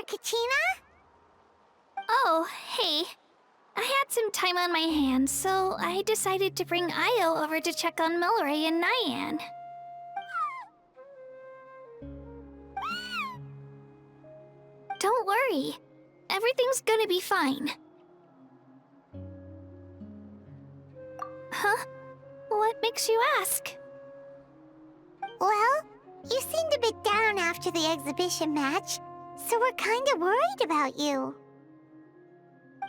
there, Kachina? Oh, hey. I had some time on my hands, so I decided to bring Io over to check on Milray and Nyan. Don't worry. Everything's gonna be fine. Huh? What makes you ask? Well, you seemed a bit down after the exhibition match, so we're kinda worried about you.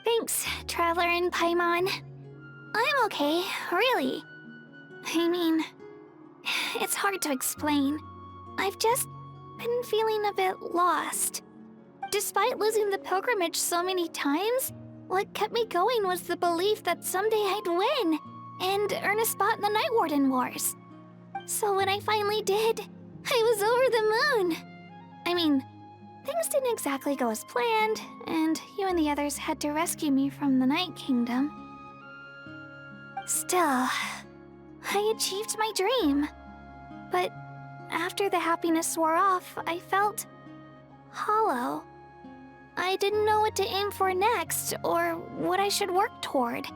Thanks, Traveler and Paimon. I'm okay, really. I mean, it's hard to explain. I've just been feeling a bit lost. Despite losing the pilgrimage so many times, what kept me going was the belief that someday I'd win and earn a spot in the Night Warden Wars. So when I finally did, I was over the moon. I mean, things didn't exactly go as planned, and you and the others had to rescue me from the Night Kingdom. Still, I achieved my dream. But after the happiness wore off, I felt hollow. I didn't know what to aim for next, or what I should work toward.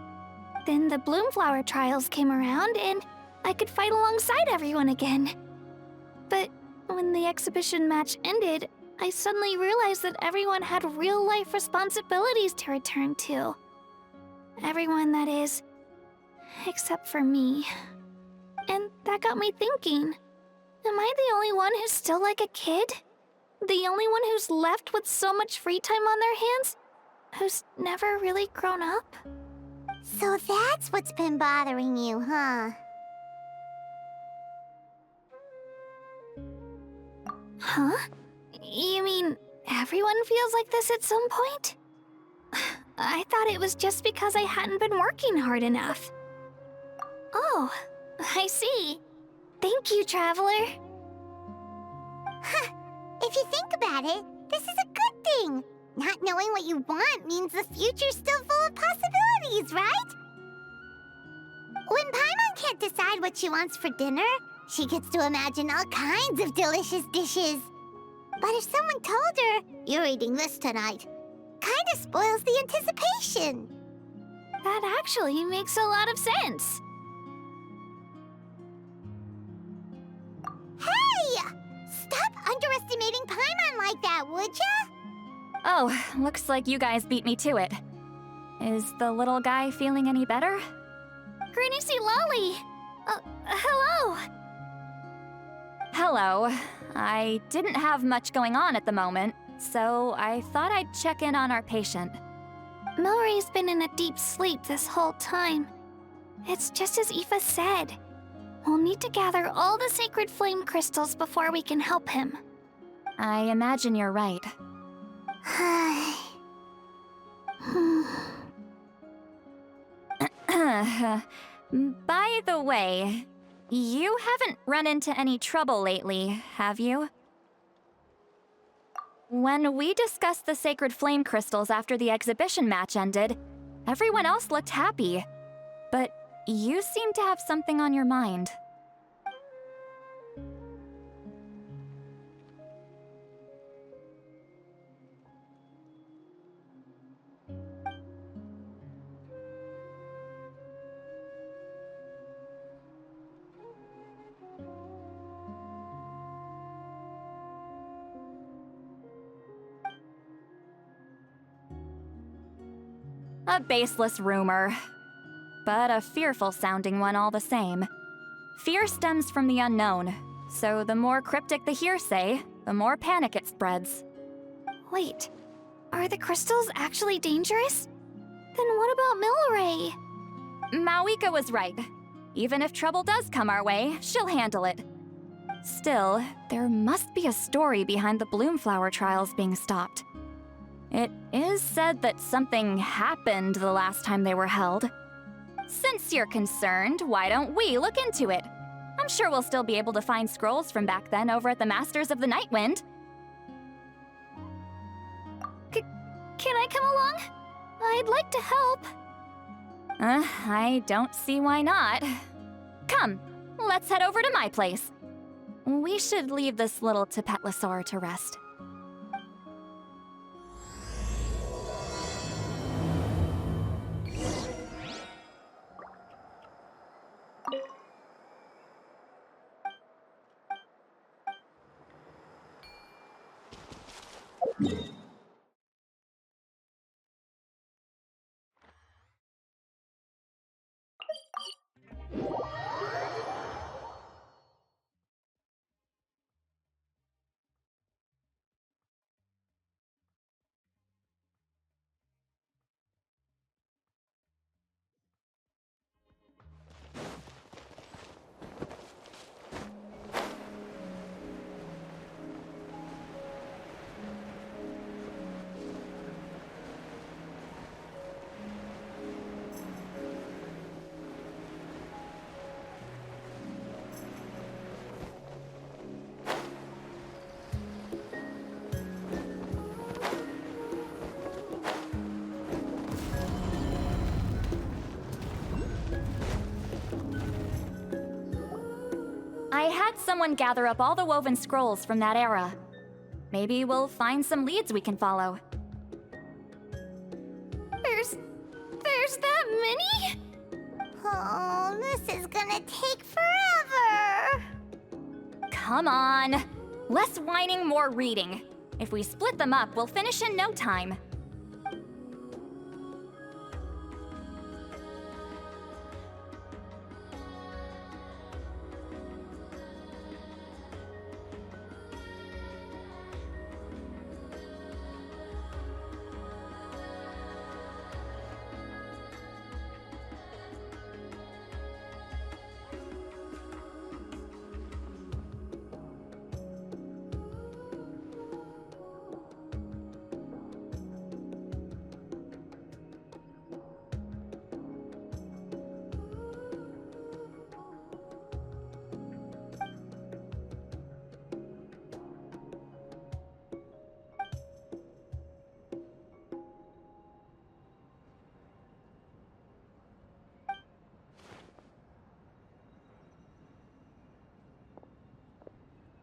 Then the Bloomflower trials came around, and I could fight alongside everyone again. But when the exhibition match ended, I suddenly realized that everyone had real-life responsibilities to return to. Everyone, that is, except for me. And that got me thinking, am I the only one who's still like a kid? The only one who's left with so much free time on their hands? Who's never really grown up? So that's what's been bothering you, huh? Huh? You mean everyone feels like this at some point? I thought it was just because I hadn't been working hard enough. Oh, I see. Thank you, Traveler. Huh. If you think about it, this is a good thing. Not knowing what you want means the future's still full of possibilities, right? When Paimon can't decide what she wants for dinner, she gets to imagine all kinds of delicious dishes. But if someone told her, "You're eating this tonight," kinda spoils the anticipation. That actually makes a lot of sense. Hey! Stop underestimating Paimon like that, would ya? Oh, looks like you guys beat me to it. Is the little guy feeling any better? Granny C. Lolly! Hello! Hello. I didn't have much going on at the moment, so I thought I'd check in on our patient. Milray's been in a deep sleep this whole time. It's just as Aoife said. We'll need to gather all the sacred flame crystals before we can help him. I imagine you're right. By the way, you haven't run into any trouble lately, have you? When we discussed the sacred flame crystals after the exhibition match ended, everyone else looked happy. But you seem to have something on your mind. A baseless rumor, but a fearful-sounding one all the same. Fear stems from the unknown, so the more cryptic the hearsay, the more panic it spreads. Wait, are the crystals actually dangerous? Then what about Milray? Mawika was right. Even if trouble does come our way, she'll handle it. Still, there must be a story behind the Bloomflower trials being stopped. It is said that something happened the last time they were held. Since you're concerned, why don't we look into it? I'm sure we'll still be able to find scrolls from back then over at the Masters of the Nightwind. Can I come along? I'd like to help. I don't see why not. Come, let's head over to my place. We should leave this little Tapetlosaur to rest. I had someone gather up all the woven scrolls from that era. Maybe we'll find some leads we can follow. There's that many? Oh, this is gonna take forever. Come on. Less whining, more reading. If we split them up, we'll finish in no time.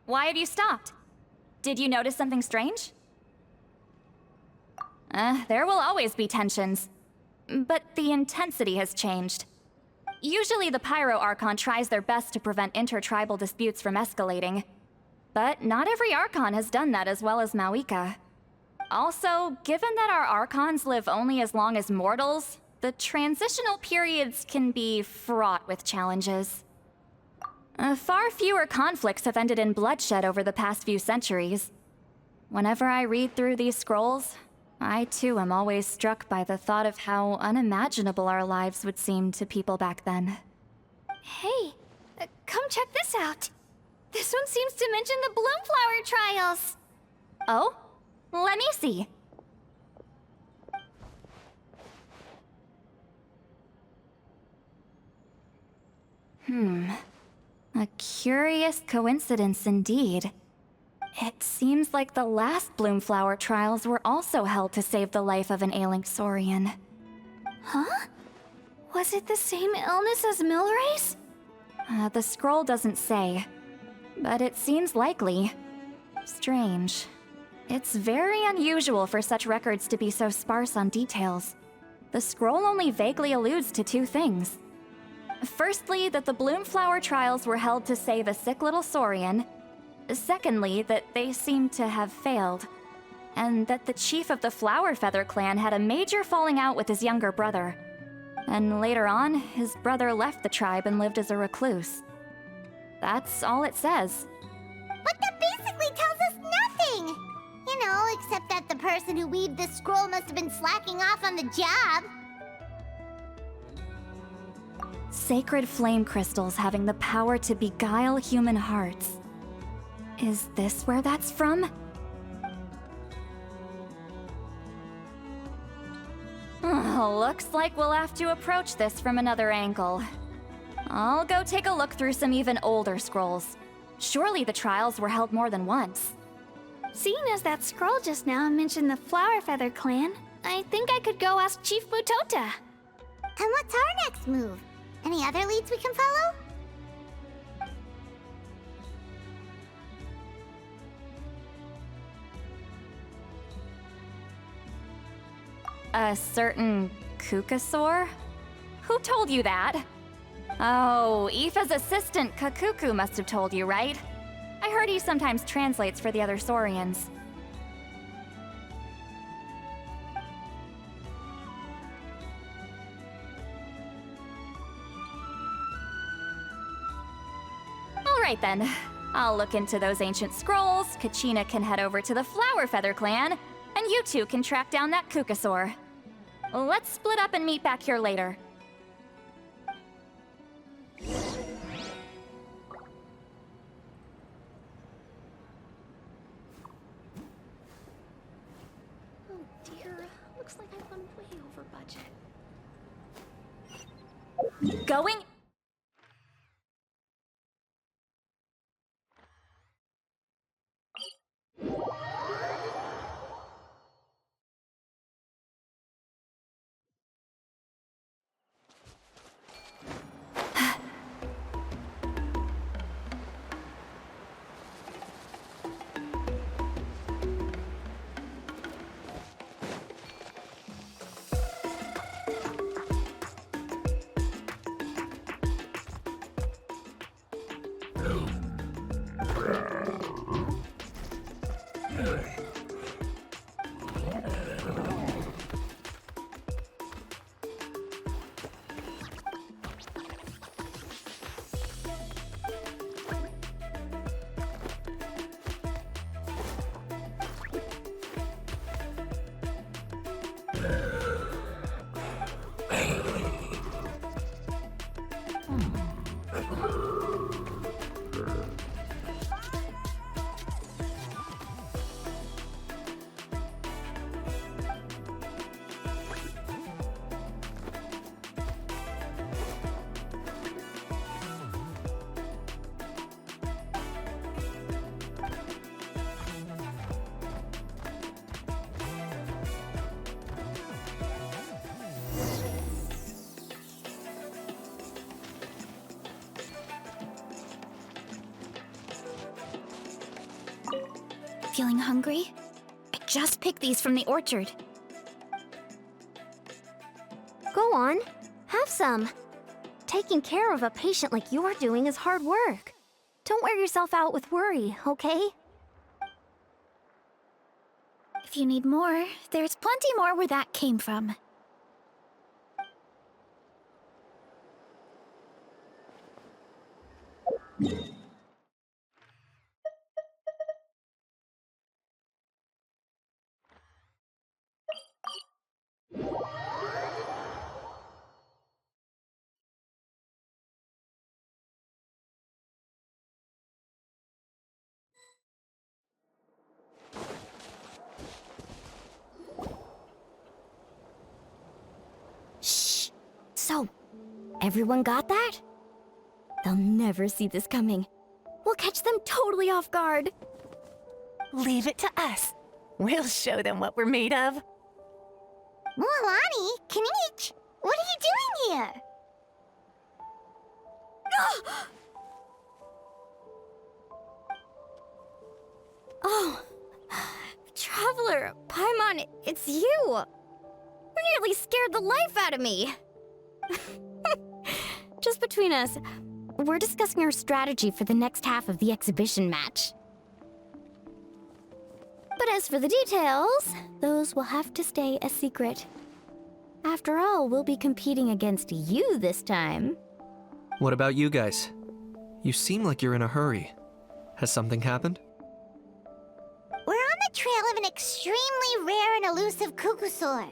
Why have you stopped? Did you notice something strange? There will always be tensions. But the intensity has changed. Usually the Pyro Archon tries their best to prevent intertribal disputes from escalating. But not every Archon has done that as well as Mawika. Also, given that our Archons live only as long as mortals, the transitional periods can be fraught with challenges. Far fewer conflicts have ended in bloodshed over the past few centuries. Whenever I read through these scrolls, I too am always struck by the thought of how unimaginable our lives would seem to people back then. Hey, come check this out. This one seems to mention the Bloomflower trials. Oh? Let me see. A curious coincidence indeed. It seems like the last Bloomflower trials were also held to save the life of an ailing Saurian. Huh? Was it the same illness as Milrace? The scroll doesn't say, but it seems likely. Strange. It's very unusual for such records to be so sparse on details. The scroll only vaguely alludes to two things. Firstly, that the Bloomflower trials were held to save a sick little Saurian. Secondly, that they seemed to have failed. And that the chief of the Flower Feather clan had a major falling out with his younger brother. And later on, his brother left the tribe and lived as a recluse. That's all it says. But that basically tells us nothing! You know, except that the person who weaved this scroll must have been slacking off on the job. Sacred flame crystals having the power to beguile human hearts. Is this where that's from? Looks like we'll have to approach this from another angle. I'll go take a look through some even older scrolls. Surely the trials were held more than once. Seeing as that scroll just now mentioned the Flower Feather clan, I think I could go ask Chief Butota. And what's our next move? Any other leads we can follow? A certain Kukasaur? Who told you that? Oh, Aoife's assistant, Kakuku, must have told you, right? I heard he sometimes translates for the other Saurians. Alright then. I'll look into those ancient scrolls, Kachina can head over to the Flower Feather clan, and you two can track down that Kukasaur. Let's split up and meet back here later. Oh dear, looks like I've gone way over budget. Going... Feeling hungry? I just picked these from the orchard. Go on, have some. Taking care of a patient like you're doing is hard work. Don't wear yourself out with worry, okay? If you need more, there's plenty more where that came from. Shh. So, everyone got that? They'll never see this coming. We'll catch them totally off guard. Leave it to us. We'll show them what we're made of. Mualani, Kinich, what are you doing here? Oh, Traveler, Paimon, it's you! You nearly scared the life out of me! Just between us, we're discussing our strategy for the next half of the exhibition match. But as for the details, those will have to stay a secret. After all, we'll be competing against you this time. What about you guys? You seem like you're in a hurry. Has something happened? We're on the trail of an extremely rare and elusive Kukusaur.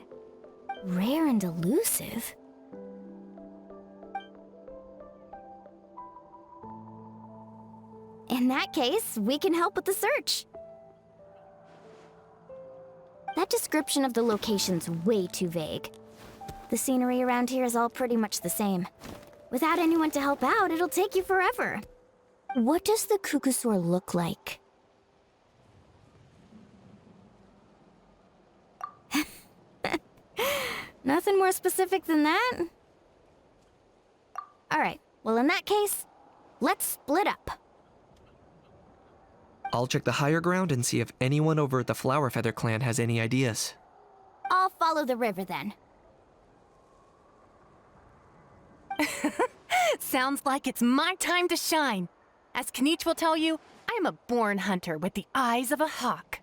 Rare and elusive? In that case, we can help with the search. That description of the location's way too vague. The scenery around here is all pretty much the same. Without anyone to help out, it'll take you forever. What does the Kukusaur look like? Nothing more specific than that? Alright, well in that case, let's split up. I'll check the higher ground and see if anyone over at the Flower Feather clan has any ideas. I'll follow the river then. Sounds like it's my time to shine. As Kinich will tell you, I am a born hunter with the eyes of a hawk.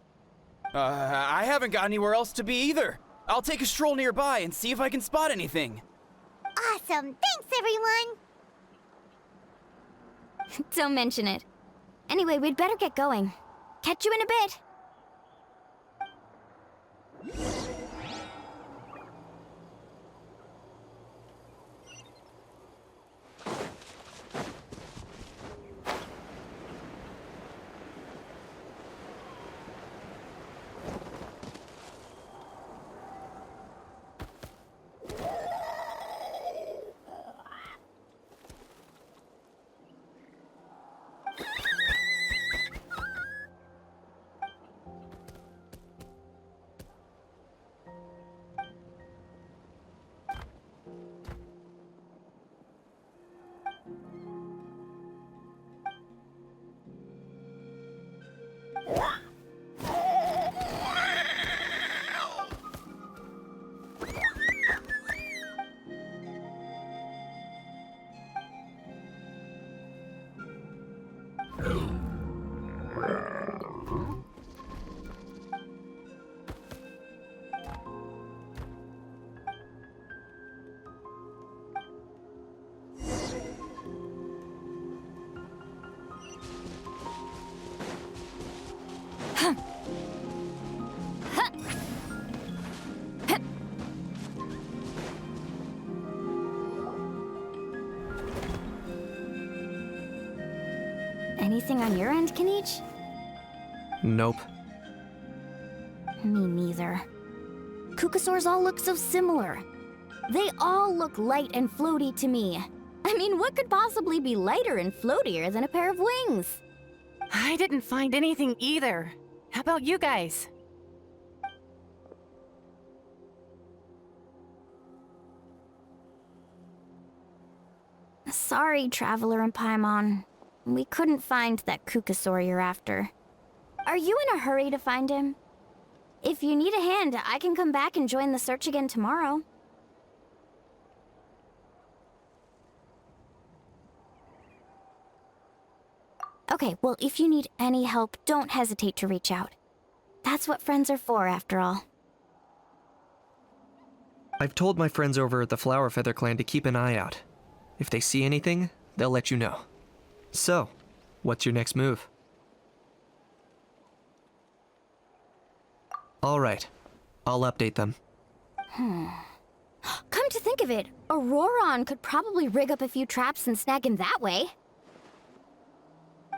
I haven't got anywhere else to be either. I'll take a stroll nearby and see if I can spot anything. Awesome, thanks everyone! Don't mention it. Anyway, we'd better get going. Catch you in a bit. anything on your end, Kanich? Nope. Me neither. Kukasaurs all look so similar. They all look light and floaty to me. I mean, what could possibly be lighter and floatier than a pair of wings? I didn't find anything either. How about you guys? Sorry, Traveler and Paimon. We couldn't find that Kukasaur you're after. Are you in a hurry to find him? If you need a hand, I can come back and join the search again tomorrow. Okay, well, if you need any help, don't hesitate to reach out. That's what friends are for, after all. I've told my friends over at the Flower Feather Clan to keep an eye out. If they see anything, they'll let you know. So, what's your next move? Alright, I'll update them. Come to think of it, Auroron could probably rig up a few traps and snag him that way.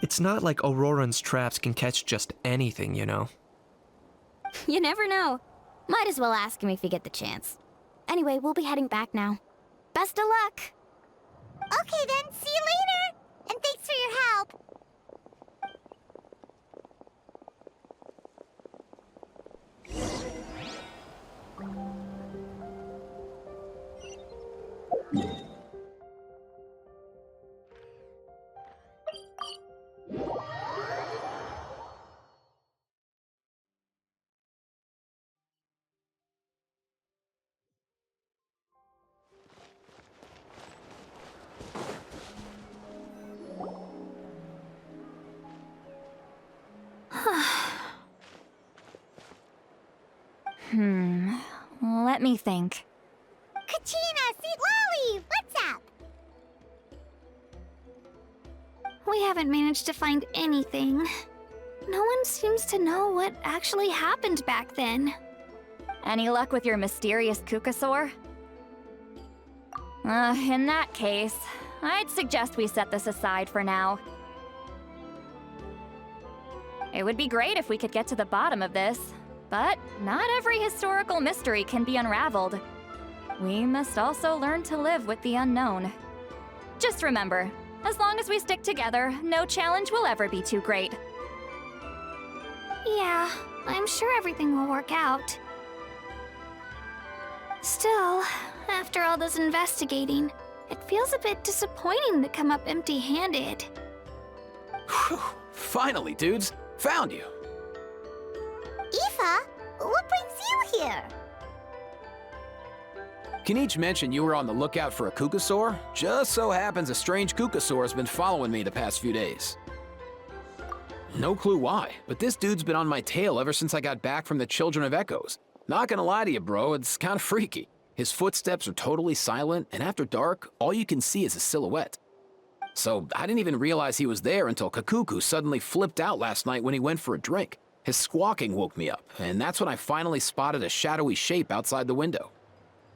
It's not like Auroran's traps can catch just anything, you know. You never know. Might as well ask him if you get the chance. Anyway, we'll be heading back now. Best of luck! Okay then, see you later! And thanks for your help! Let me think. Kachina, Seat Lolly, what's up? We haven't managed to find anything. No one seems to know what actually happened back then. Any luck with your mysterious Kukasaur? In that case, I'd suggest we set this aside for now. It would be great if we could get to the bottom of this, but not every historical mystery can be unraveled. We must also learn to live with the unknown. Just remember, as long as we stick together, no challenge will ever be too great. Yeah, I'm sure everything will work out. Still, after all this investigating, it feels a bit disappointing to come up empty-handed. Whew. Finally, dudes. Found you. Aoife, what brings you here? Kanich mentioned you were on the lookout for a Kukasaur. Just so happens a strange Kukasaur has been following me the past few days. No clue why, but this dude's been on my tail ever since I got back from the Children of Echoes. Not gonna lie to you, bro, it's kinda freaky. His footsteps are totally silent, and after dark, all you can see is a silhouette. So I didn't even realize he was there until Kakuku suddenly flipped out last night when he went for a drink. His squawking woke me up, and that's when I finally spotted a shadowy shape outside the window.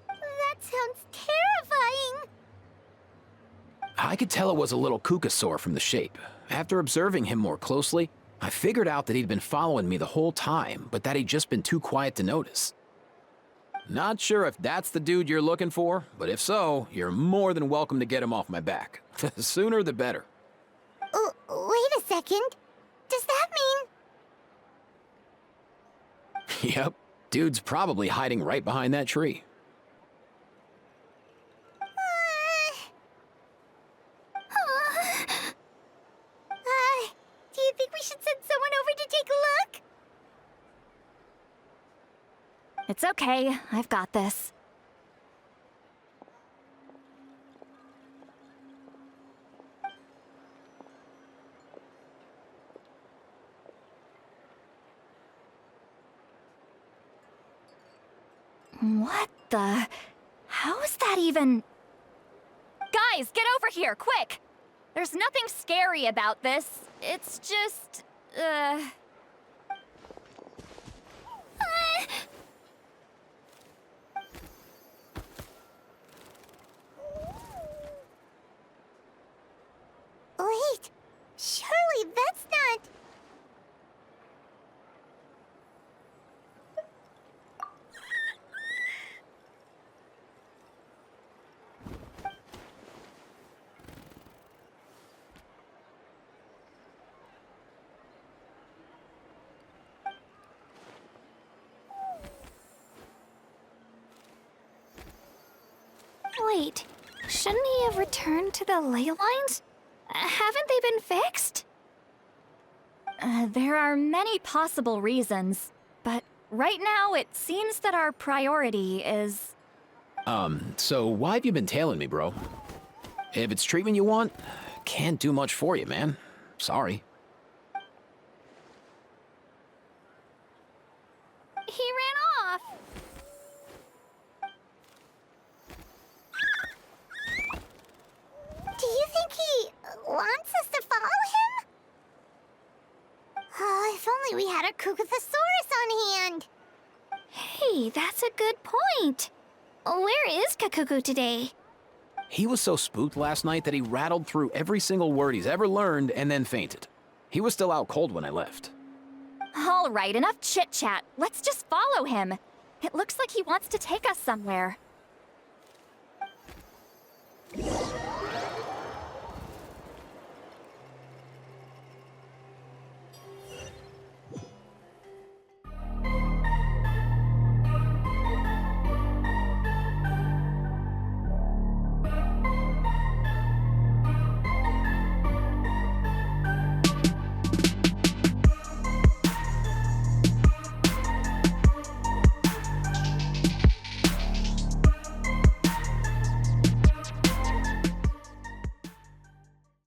That sounds terrifying! I could tell it was a little Kukasaur from the shape. After observing him more closely, I figured out that he'd been following me the whole time, but that he'd just been too quiet to notice. Not sure if that's the dude you're looking for, but if so, you're more than welcome to get him off my back. The sooner the better. Wait a second. Does that mean... Yep, dude's probably hiding right behind that tree. Do you think we should send someone over to take a look? It's okay, I've got this. What the... How is that even... Guys, get over here, quick! There's nothing scary about this. It's just... Wait, surely that's Wait, shouldn't he have returned to the ley lines? Haven't they been fixed? There are many possible reasons, but right now it seems that our priority is... So why have you been tailing me, bro? If it's treatment you want, can't do much for you, man. Sorry. He ran off. Do you think he wants us to follow him? Oh, if only we had a Kukuthosaurus on hand. Hey, that's a good point. Where is Kakuku today? He was so spooked last night that he rattled through every single word he's ever learned and then fainted. He was still out cold when I left. All right, enough chit-chat. Let's just follow him. It looks like he wants to take us somewhere.